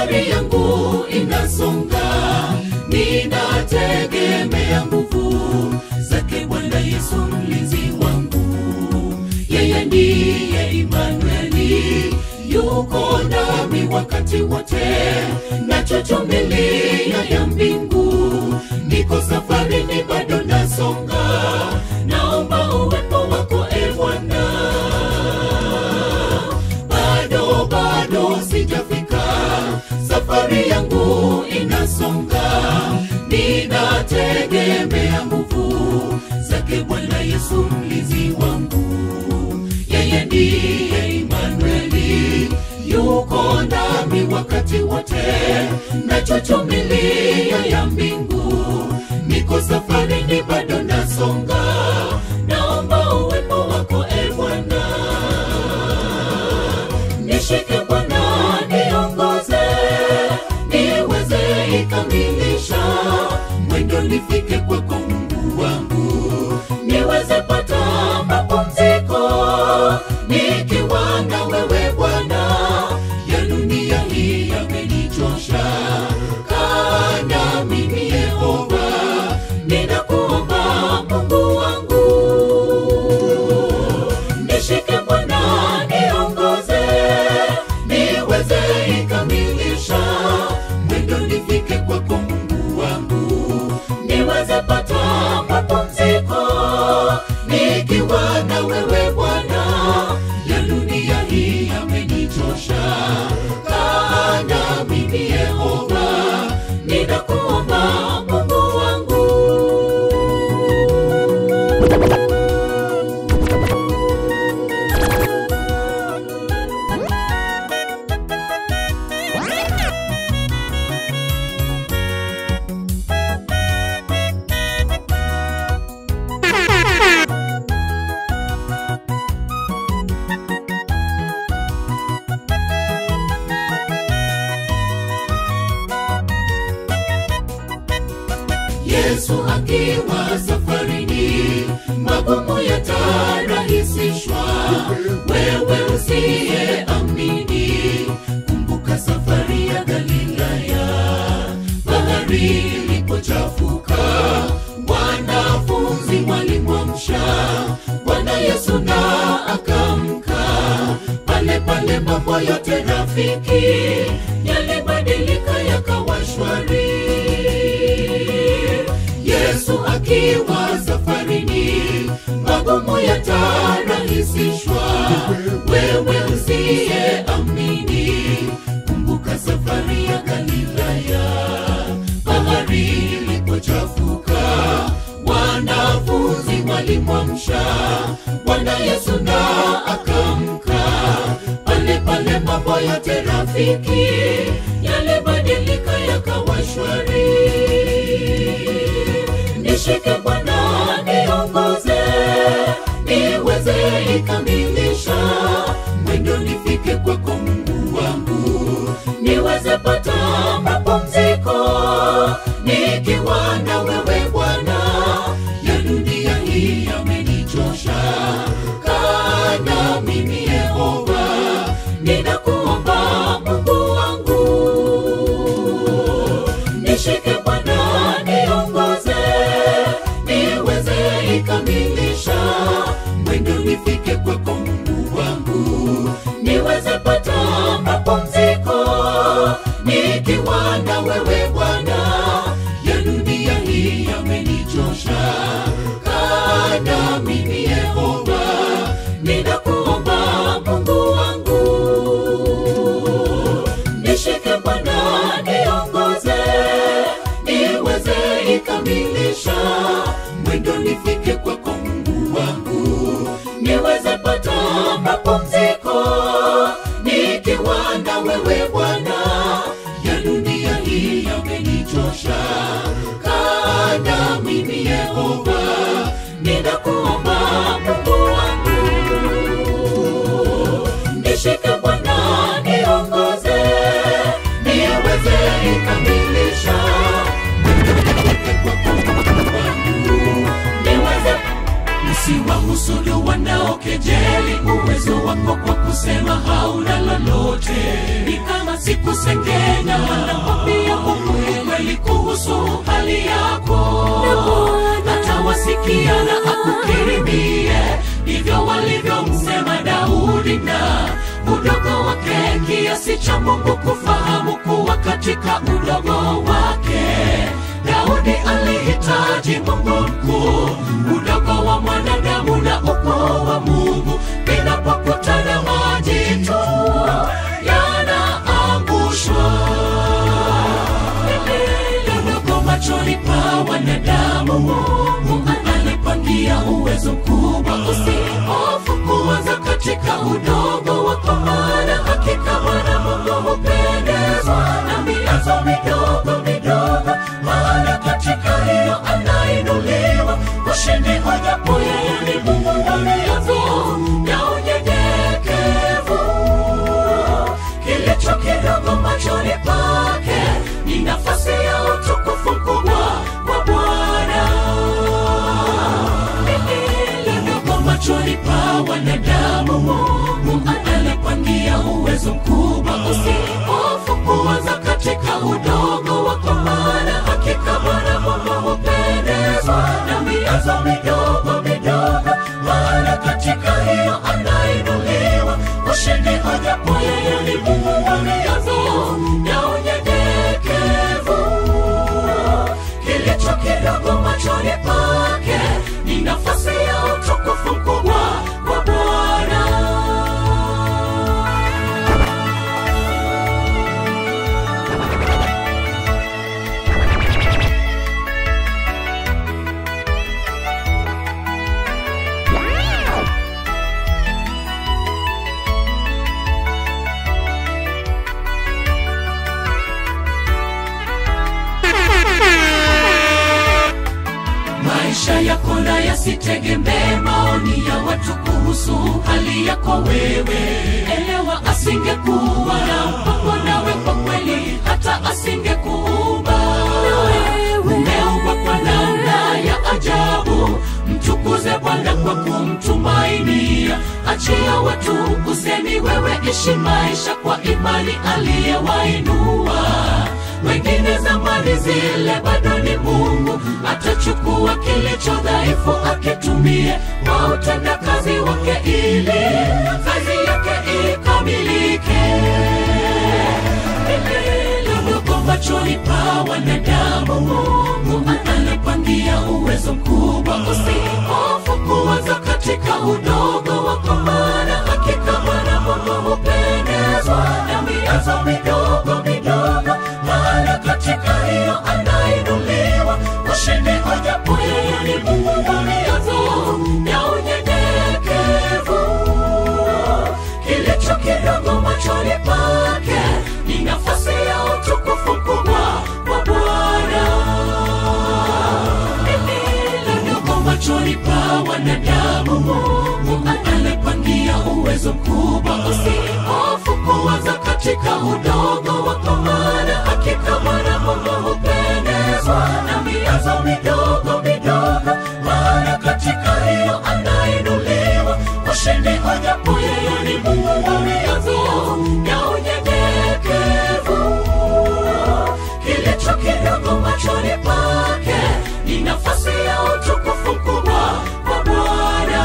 safari yangu inasonga, ninategemea nguvu zake Bwana Yesu mlinzi wangu. Yeye ndiye Immanueli, yuko nami wakati wote, nachochomelea ya mbingu, niko safarini bado nasonga, naomba uwepo wako e Bwana. Bado sijafika, safari yangu inasonga, ninategemea nguvu zake Bwana Yesu mlinzi wangu. Yeye ndiye Immanueli, yuko nami wakati wote, nachochomelea ya mbingu, niko safarini bado nasonga, naomba uwepo wako e Bwana. Nishike Bwana, niongoze, niweze ikamilisha mwendo, nifike kwako Mungu wangu, niweze pata mapumziko nikiwa na wewe Bwana. Ya dunia hii yamenichosha, kaa nami Yehova, ninakuomba Mungu wangu. Nishike Bwana, niongoze, niweze ikamilisha mwendo, nifike kwako Mungu wangu, niweze pata mapumziko nikiwa na wewe Bwana. Ya dunia hii yamenichosha, kaa nami Yehova, ninakuomba Mungu wangu. Yesu akiwa safarini, magumu yatarahisishwa. Wewe usiyeamini, kumbuka safari ya Galilaya. Bahari ilipochafuka, wanafunzi walimwamsha Bwana Yesu na akamka. Pale pale mambo yote rafiki yalibadilika yakawa shwari. Yesu akiwa safarini, magumu yatarahisishwa. Wewe usiyeamini, kumbuka safari ya Galilaya. Bahari ilipochafuka, wanafunzi walimwamsha Bwana Yesu na akamka. Pale pale mambo yote rafiki yalibadilika yakawa shwari. Nishike Bwana, niongoze, niweze ikamilisha mwendo, nifike kwako Mungu wangu, niweze pata mapumziko nikiwa na wewe Bwana. Ya dunia hii yamenichosha, kaa nami Yehova, ninakuomba Mungu wangu. Nishike Bwana, niongoze, niweze ikamilisha mwendo, nifike kwako Mungu wangu, niweze pata mapumziko nikiwa na wewe Bwana. Ya dunia hii yamenichosha, kaa nami Yehova, ninakuomba Mungu wangu. Nishike Bwana, niongoze, niweze ikamilisha mwendo, nifike kwako Mungu wangu, niweze pata mapumziko nikiwa na wewe Bwana. Ya dunia hii yamenichosha, kaa nami Yehova, ninakuomba Mungu wangu. Nishike Bwana, niongoze, niweze ikamilisha mwendo, nifike kwako Mungu wangu, niweze. Usiwahusudu wanaokejeli uwezo wako kwa kusema hauna lolote, ni kama sikusengenya kiasi cha Mungu kufahamu kuwa katika udogo wake Daudi alihitaji Mungu mkuu. Udogo wa mwanadamu na ukuu wa Mungu vinapokutana, maji tu yanaangushwa. Udogo machoni pa wanadamu, Mungu analipangia uwezo mkubwa. Usihofu kuanza katika udogo wako, maana hakika Bwana Mungu hupendezwa na mianzo midogo midogo, maana katika hiyo anainuliwa. Ushindi hojapo yeye ni Mungu wa mianzo ya unyenyekevu. Kilicho kidogo machoni pake ni nafasi ya utukufu mkubwa wa Bwana. Lidogo machoni pa wanadamu, Mungu analipangia uwezo mkubwa. Usihofu kuanza katika udogo wako, maana hakika Bwana Mungu hupendezwa na mianzo midogo midogo, maana katika hiyo anainuliwa. Ushindi hojapo yeye ni Mungu wa mianzo ya unyenyekevu. Kilicho kidogo machoni pake ni nafasi ya utukufu mkubwa wa Bwana. Maisha yako na yasitegemee maoni ya watu kuhusu hali yako wewe. Elewa, asingekuwa na mpango nawe kwa kweli, hata asingekuumba. Umeumbwa kwa namna ya ajabu. Mtukuze Bwana kwa kumtumainia. Achia watu usemi, wewe ishi maisha kwa imani aliyewainua wengine zamani zile. Bado ni Mungu atachukua kilicho dhaifu akitumie kwa utendakazi wake, ili kazi yake ikamilike. Lidogo machoni pa wanadamu, Mungu analipangia uwezo mkubwa. Usihofu kuanza katika udogo wako, maana hakika Bwana Mungu hupendezwa na mianzo midogo midogo, maana katika hiyo anainuliwa. Ushindi hojapo yeye ni Mungu wa mianzo ya unyenyekevu. Kilicho kidogo machoni pake ni nafasi ya utukufu mkubwa wa Bwana. Lidogo machoni pa wanadamu, Mungu analipangia uwezo mkubwa. Usihofu kuanza katika udogo wako, maana hakika Bwana Mungu hupendezwa na mianzo midogo midogo, maana katika hiyo anainuliwa. Ushindi hojapo yeye ni Mungu wa mianzo ya unyenyekevu. Kilicho kidogo machoni pake ni nafasi ya utukufu mkubwa wa Bwana.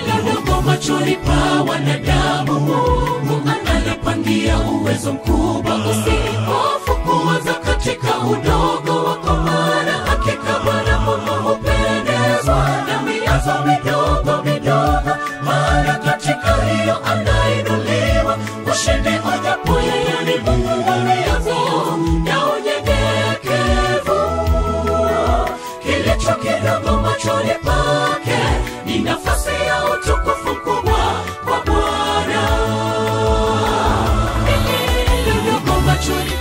Lidogo machoni pa wanadamu, Mungu analipangia uwezo mkubwa. Usihofu kuanza katika udogo wako, maana hakika Bwana Mungu hupendezwa na mianzo midogo midogo, maana katika hiyo anainuliwa. Ushindi hojapo yeye ni Mungu wa mianzo ya unyenyekevu. Kilicho kidogo machoni pake ni nafasi ya utukufu mkubwa wa Bwana. Lidogo machoni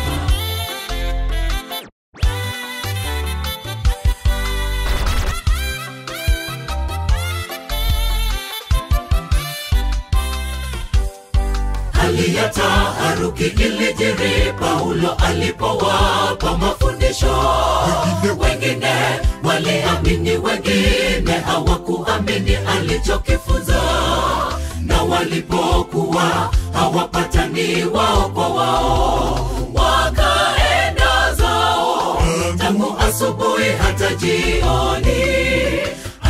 hali ya taharuki ilijiri Paulo alipowapa mafundisho. Wengine waliamini, wengine hawakuamini alichokifunza. Na walipokuwa hawapatani wao kwa wao, wakaenda zao tangu asubuhi hata jioni.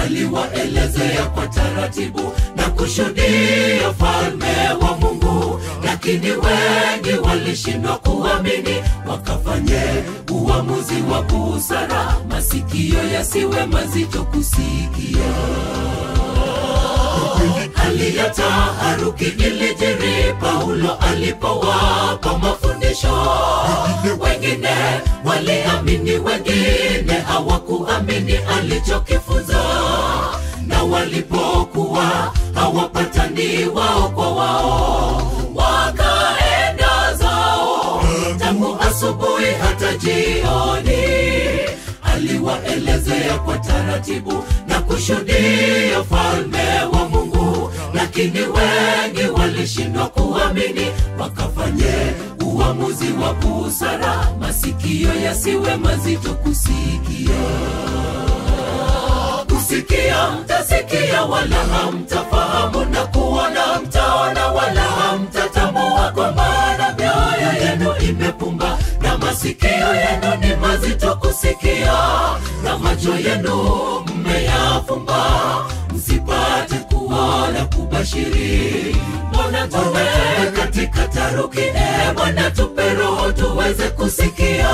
Aliwaelezea kwa taratibu na kushuhudia ufalme wa Mungu. lakini wengi walishindwa kuamini, wakafanye uamuzi wa busara, masikio yasiwe mazito kusikia. Hali ya taharuki ilijiri Paulo alipowapa mafundisho. Wengine waliamini, wengine hawakuamini alichokifunza, na walipokuwa hawapatani wao kwa wao, wakaenda zao tangu asubuhi hata jioni. Aliwaelezea kwa taratibu na kushuhudia ufalme wa Mungu, lakini wengi walishindwa kuamini, wakafanye uamuzi wa busara, masikio yasiwe mazito kusikia. Kusikia mtasikia wala hamtafahamu, na kuona mtaona wala hamtatambua, kwa maana mioyo yenu imepumba na masikio yenu ni mazito kusikia, na macho yenu mmeyafumba msipate kuona kubashiri. Mbona tuwe katika taharuki? Bwana tupe roho tuweze kusikia.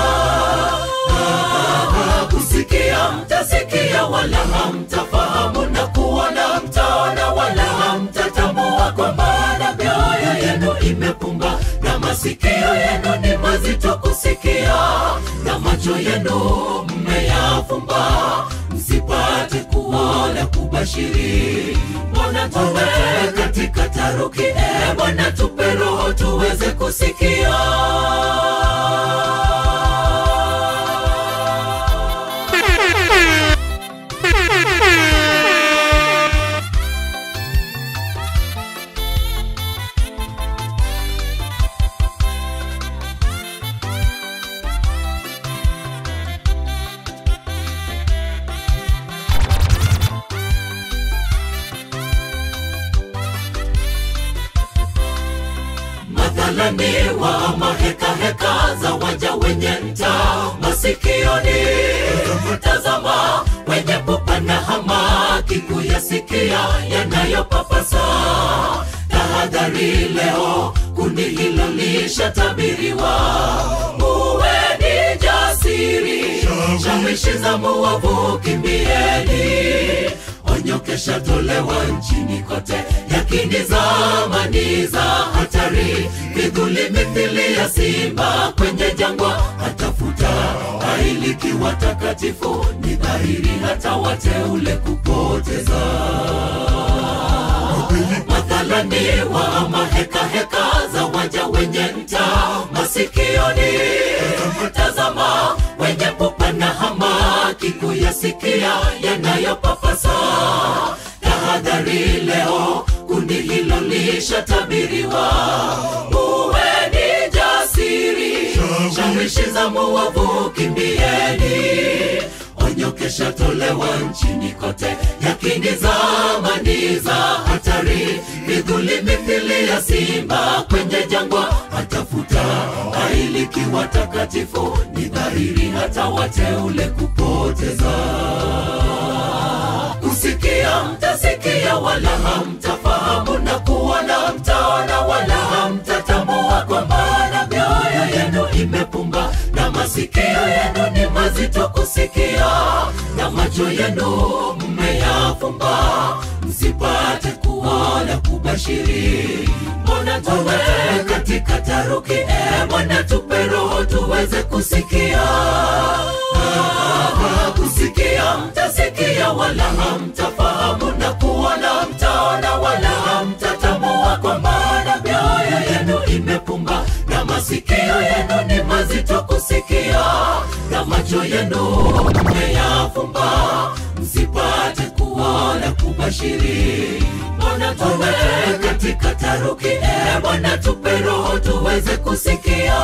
Kusikia mtasikia wala hamtafahamu, na kuona mtaona wala hamtatambua, kwa maana mioyo yenu imepumba na masikio yenu ni mazito kusikia, na macho yenu mmeyafumba msipate kuona kubashiri. Mbona tuwe katika taharuki? Bwana tupe roho tuweze kusikia. Mathalani wa maheka heka za waja wenye nta masikioni, tazama wenye pupa na hamaki kuyasikia yanayopapasa. Tahadhari leo, kundi hilo lishatabiriwa. Muweni jasiri, shawishi za muovu kimbieni. Onyo kesha tolewa nchini kote, yakini zamani za hatari. Vidhuli mithili ya simba kwenye jangwa, atafuta hailiki watakatifu. Ni dhahiri hata wateule kupoteza. Mathalani wa maheka heka za waja wenye nta masikioni, tazama wenye pupa na hamaki kuyasikia yanayopapasa. Tahadhari leo, kundi hilo lishatabiriwa. Muweni jasiri, shawishi za muovu kimbieni. Onyo kesha tolewa nchini kote, yakini zamani za hatari. Vidhuli mithili ya simba kwenye jangwa, atafuta hailiki watakatifu. Ni dhahiri hata wateule kupoteza. Kusikia mtasikia wala hamtafahamu, na kuona mtaona wala hamtatambua, kwa maana mioyo yenu imepumba na masikio yenu ni mazito kusikia, na macho yenu mmeyafumba msipate kuona kubashiri. Mbona tuwe katika taharuki? Bwana tupe roho tuweze kusikia. Kusikia mtasikia wala hamtafahamu, na kuona mtaona wala hamtatambua, kwa maana mioyo yenu imepumba na masikio yenu ni mazito kusikia, na macho yenu mmeyafumba msipate kuona kubashiri. Mbona tuwe katika taharuki? Bwana tupe roho tuweze kusikia.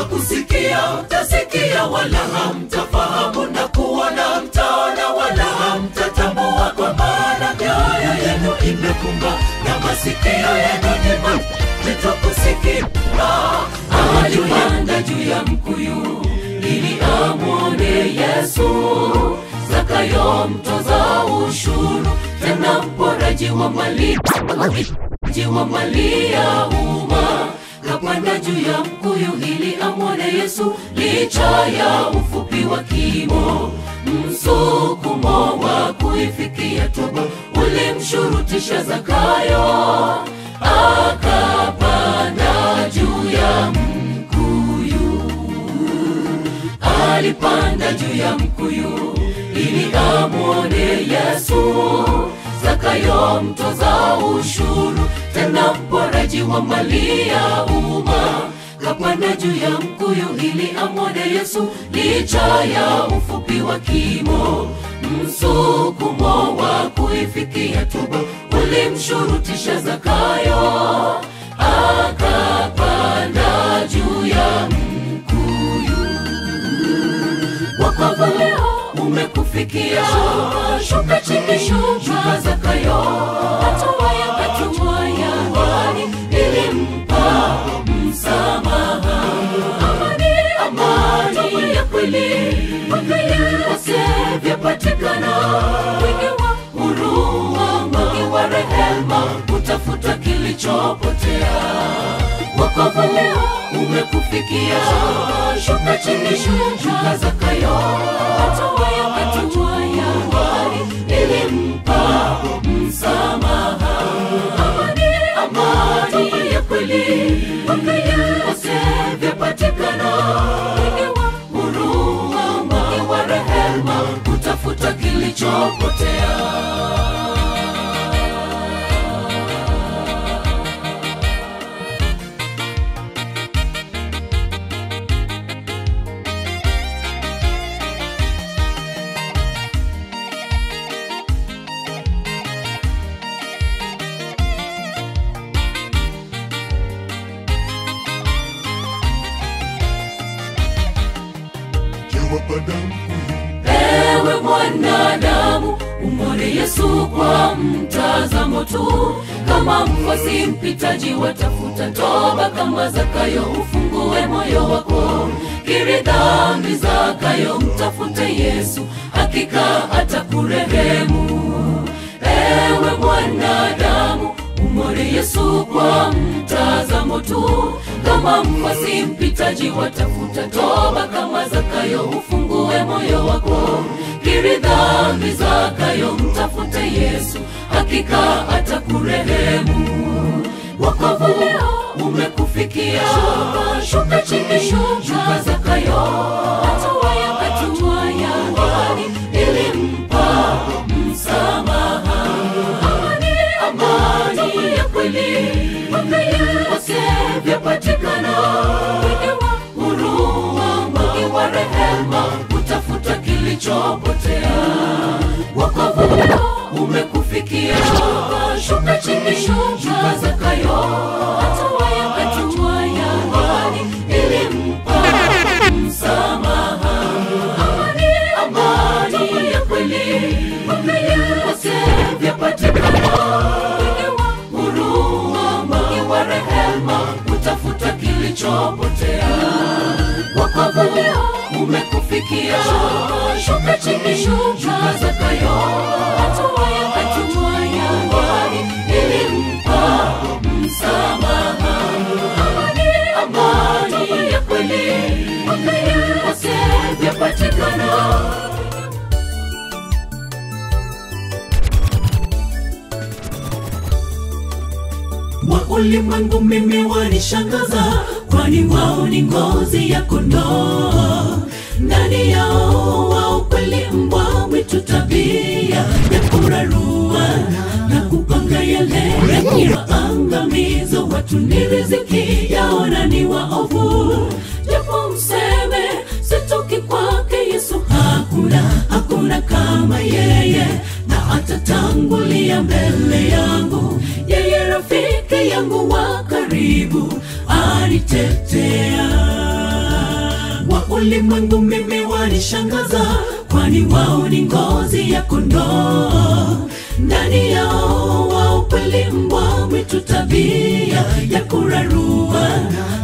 Kusikia mtasikia wala hamtafahamu, na kuona mtaona wala hamtatambua, kwa maana mioyo yenu imepumba na masikio yenu ni mazito kusikia. Alipanda juu ya mkuyu ili amwone Yesu. Zakayo mtoza ushuru, tena mporaji wa mali, mporaji wa mali ya umma. Kapanda juu ya mkuyu ili amwone Yesu, licha ya ufupi wa kimo. Msukumo wa kuifikia toba ulimshurutisha Zakayo, akapanda juu ya mkuyu. Alipanda juu ya mkuyu ili amwone Yesu. Zakayo mtoza ushuru, tena mporaji wa mali ya umma. Kapanda juu ya mkuyu ili amwone Yesu, licha ya ufupi wa kimo. Msukumo wa kuifikia toba ulimshurutisha Zakayo, akapanda juu ya mkuyu. Wokovu leo umekufikia, shuka chini, shuka Zakayo. Hatua ya imani ilimpa msamaha. Amani ya kweli vyapatikana, wingi wa huruma, wingi wa rehema, utafuta kilichopotea. Wokovu leo umekufikia, shuka chini, shuka Zakayo. Hatua ya imani ilimpa msamaha. Amani ya kweli vyapatikana, wingi wa huruma, wingi wa rehema, utafuta kilichopotea. Ewe mwanadamu, umwone Yesu kwa mtazamo tu. Kama mfuasi mpitaji watafuta toba, kama Zakayo ufungue moyo wako. Kiri dhambi Zakayo, mtafute Yesu, hakika atakurehemu. Ewe mwanadamu, umwone Yesu kwa mtazamo tu. Kama mfuasi mpitaji watafuta toba, kama Zakayo ufungue moyo wako. Kiri dhambi Zakayo, mtafute Yesu, hakika atakurehemu. Wokovu leo umekufikia, shuka chini, shuka Zakayo. Hatua ya imani ilimpa msamaha. Amani ya kweli vyapatikana, wingi wa huruma, wingi wa rehema, utafuta kilichopotea. Wokovu leo umekufikia, shuka chini, shuka Zakayo. Hatua ya imani ilimpa msamaha. Amani ya kweli vyapatikana, wingi wa huruma, wingi wa rehema, utafuta kilichopotea. Wokovu leo umekufikia, shuka chini, shuka Zakayo. Hatua ya imani ilimpa msamaha. Amani ya kweli vyapatikana. Wa ulimwengu mimi wanishangaza, kwani wao ni ngozi ya kondoo. Ndani yao wa ukweli mbwa mwitu, tabia ya kurarua na kupanga yale yakiwaangamiza watu. Ni riziki yao na ni waovu, japo mseme sitoki kwake Yesu. Hakuna kama yeye, na atatangulia mbele yangu. Yeye rafiki yangu wa karibu, anitetea. Wa ulimwengu mimi wanishangaza, kwani wao ni ngozi ya kondoo. Ndani yao wa ukweli mbwa mwitu, tabia ya kurarua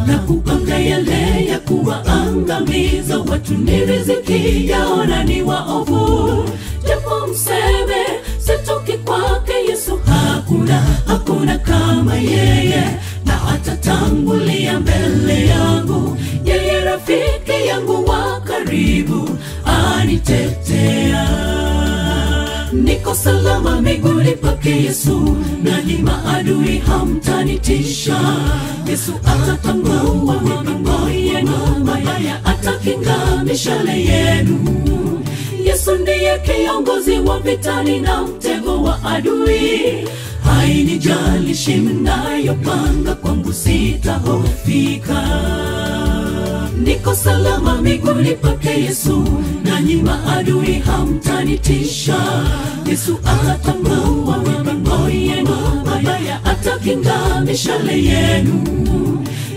na kupanga yale ya kuwaangamiza watu. Ni riziki yao na ni waovu, japo mseme sitoki kwake Yesu. Hakuna kama yeye, na atatangulia mbele yangu. Yeye rafiki yangu wa karibu, anitetea. Niko salama miguuni pake Yesu, nanyi maadui hamtanitisha. Yesu atatangua mipango yenu mabaya, atakinga mishale yenu. Yesu ndiye kiongozi wa vitani na mtego wa adui. Hainijalishi mnayopanga kwangu, sitahofika. Niko salama miguuni pake Yesu, nanyi maadui hamtanitisha. Yesu atatangua mipango yenu mabaya, atakinga mishale yenu.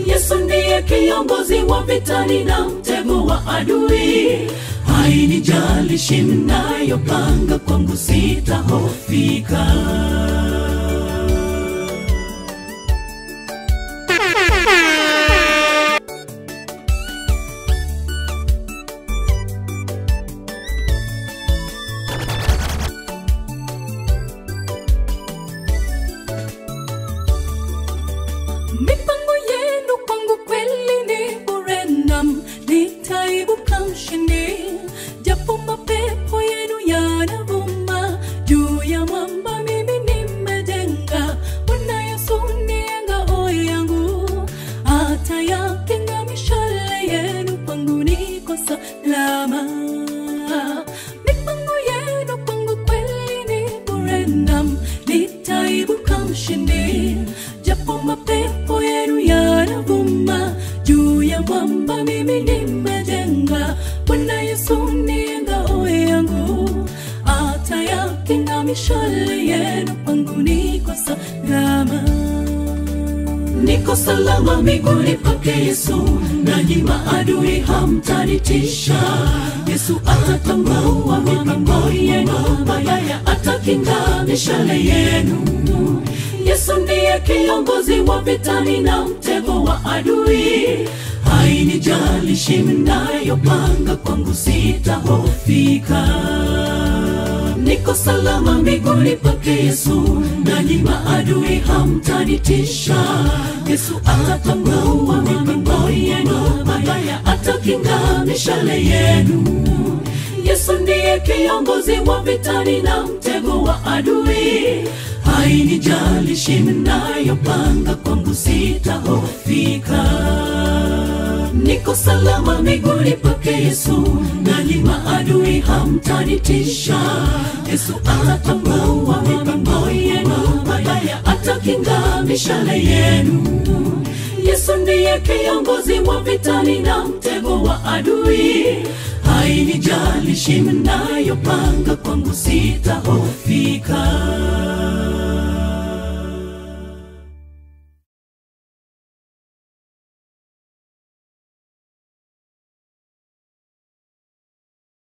Yesu ndiye kiongozi wa vitani na mtego wa adui. Hainijalishi mnayopanga kwangu, sitahofika. Mipango yenu kwangu kweli ni bure, nam nitaibuka mshindi. Japo mapepo yenu yanavuma juu ya mwamba, mimi nimejenga. Bwana Yesu ndiye ngao yangu, atayakinga mishale yenu. Kwangu niko salama. Mipango yenu kwangu kweli ni bure, nam nitaibuka mshindi. Japo mapepo yenu yanavuma juu ya mwamba, mimi nimejenga. Bwana Yesu ndiye ngao yangu, atayakinga mishale yenu. Kwangu niko salama. Niko salama miguuni pake Yesu, nanyi maadui hamtanitisha. Yesu atatangua mipango yenu mabaya, atakinga mishale yenu. Yesu ndiye kiongozi wa vitani na mtego wa adui. Hainijalishi mnayopanga kwangu, sitahofika. Niko salama miguuni pake Yesu, nanyi maadui hamtanitisha. Yesu atatangua mipango yenu mabaya, atakinga mishale yenu. Yesu ndiye kiongozi wa vitani na mtego wa adui. Hainijalishi mnayopanga kwangu, sitahofika. Niko salama miguuni pake Yesu, nanyi maadui hamtanitisha. Yesu atatangua mipango yenu mabaya, atakinga mishale yenu. Yesu ndiye kiongozi wa vitani na mtego wa adui. Hainijalishi mnayopanga kwangu, sitahofika.